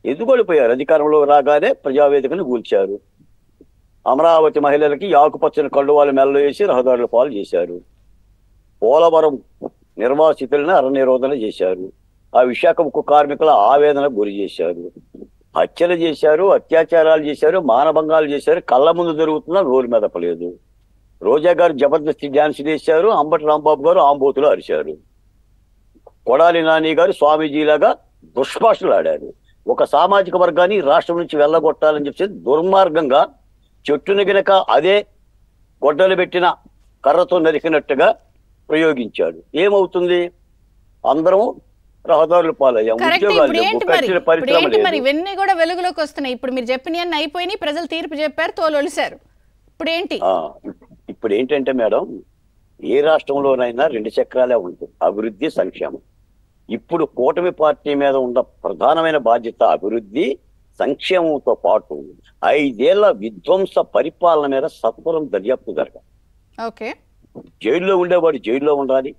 ఎందుకు ఓడిపోయారు? అధికారంలో రాగానే ప్రజావేదికను కూల్చారు. అమరావతి మహిళలకి ఆకుపచ్చని కండువాలు మెల్ల వేసి రహదారుల పాలు చేశారు. పోలవరం నిర్వాసితులను అరనిరోధన చేశారు. ఆ విశాఖ ఉక్కు కార్మికుల ఆవేదనకు గురి చేశారు. హత్యలు చేశారు, అత్యాచారాలు చేశారు, మానభంగాలు చేశారు. కళ్ళ ముందు జరుగుతున్నా నోరు మెదపలేదు. రోజా గారు జబర్దస్తి డ్యాన్స్ చేశారు. అంబటి రాంబాబు గారు ఆంబోతులు అరిశారు. కొడాలి నాని గారు స్వామీజీలాగా దుష్భాషలు ఆడారు. ఒక సామాజిక వర్గాన్ని రాష్ట్రం నుంచి వెళ్ళగొట్టాలని చెప్పి దుర్మార్గంగా చెట్టును గినక అదే గొడ్డలు పెట్టిన కర్రతో నరికినట్టుగా ప్రయోగించాడు. ఏమవుతుంది? అందరం రహదారుల పాలయ్యాం. ఉద్యోగాలు మరి ఇవన్నీ కూడా వెలుగులోకి వస్తున్నాయి. ఇప్పుడు మీరు చెప్పినవన్నీ అయిపోయినాయి, ప్రజలు తీర్పు చెప్పారు, తోలొలిశారు. ఇప్పుడు ఏంటి? ఇప్పుడు ఏంటంటే మేడం, ఏ రాష్ట్రంలోనైనా 2 చక్రాలే ఉంటుంది, అభివృద్ధి, సంక్షేమం. ఇప్పుడు కూటమి పార్టీ మీద ఉన్న ప్రధానమైన బాధ్యత అభివృద్ధి, సంక్షేమంతో పాటు 5 ఏళ్ల విధ్వంస పరిపాలన మీద సత్వరం దర్యాప్తు జరగాలి. ఓకే. జైల్లో ఉండేవాడు జైల్లో ఉండాలి,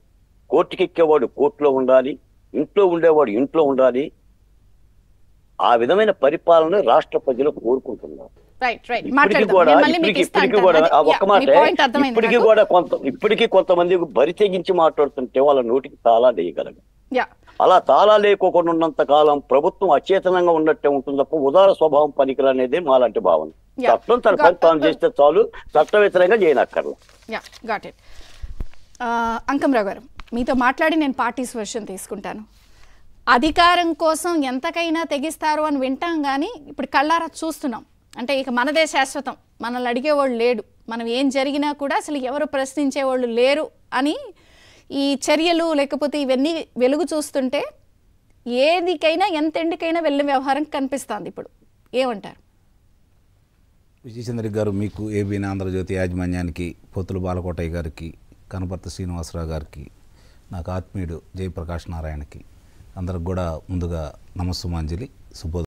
కోర్టుకెక్కేవాడు కోర్టులో ఉండాలి, ఇంట్లో ఉండేవాడు ఇంట్లో ఉండాలి. ఆ విధమైన పరిపాలన రాష్ట్ర ప్రజలు కోరుకుంటున్నారు. ఇప్పటికీ కొంతమంది బరి తెగించి మాట్లాడుతుంటే వాళ్ళ నోటికి తాళా వేయగలరు. అలా తాళా లేకోకుండా ఉన్నంత కాలం ప్రభుత్వం అచేతనంగా ఉన్నట్టే ఉంటుంది తప్ప ఉదార స్వభావం పనికిరనేది మాలాంటి భావన. చట్టం తన పని తాను చేస్తే చాలు, చట్ట వ్యతిరేకంగా చేయనక్కర్లా. అంకంరావు గారు, మీతో మాట్లాడి నేను పార్టీస్ వర్షన్ తీసుకుంటాను. అధికారం కోసం ఎంతకైనా తెగిస్తారు అని వింటాం, కానీ ఇప్పుడు కళ్ళారా చూస్తున్నాం. అంటే ఇక మనదే శాశ్వతం, మనల్ని అడిగేవాళ్ళు లేడు, మనం ఏం జరిగినా కూడా అసలు ఎవరు ప్రశ్నించేవాళ్ళు లేరు అని ఈ చర్యలు లేకపోతే ఇవన్నీ వెలుగు చూస్తుంటే ఏదికైనా ఎంతెండికైనా వెళ్ళే వ్యవహారం కనిపిస్తుంది. ఇప్పుడు ఏమంటారు? విజయచంద్ర గారు, మీకు ఏబీఎన్ ఆంధ్రజ్యోతి యాజమాన్యానికి, పోతుల బాలకోటయ్య గారికి, కనపర్తి శ్రీనివాసరావు గారికి, నాకు ఆత్మీయుడు జయప్రకాష్ నారాయణకి, అందరికి కూడా ముందుగా నమస్సుమాంజలి, శుభోదయం.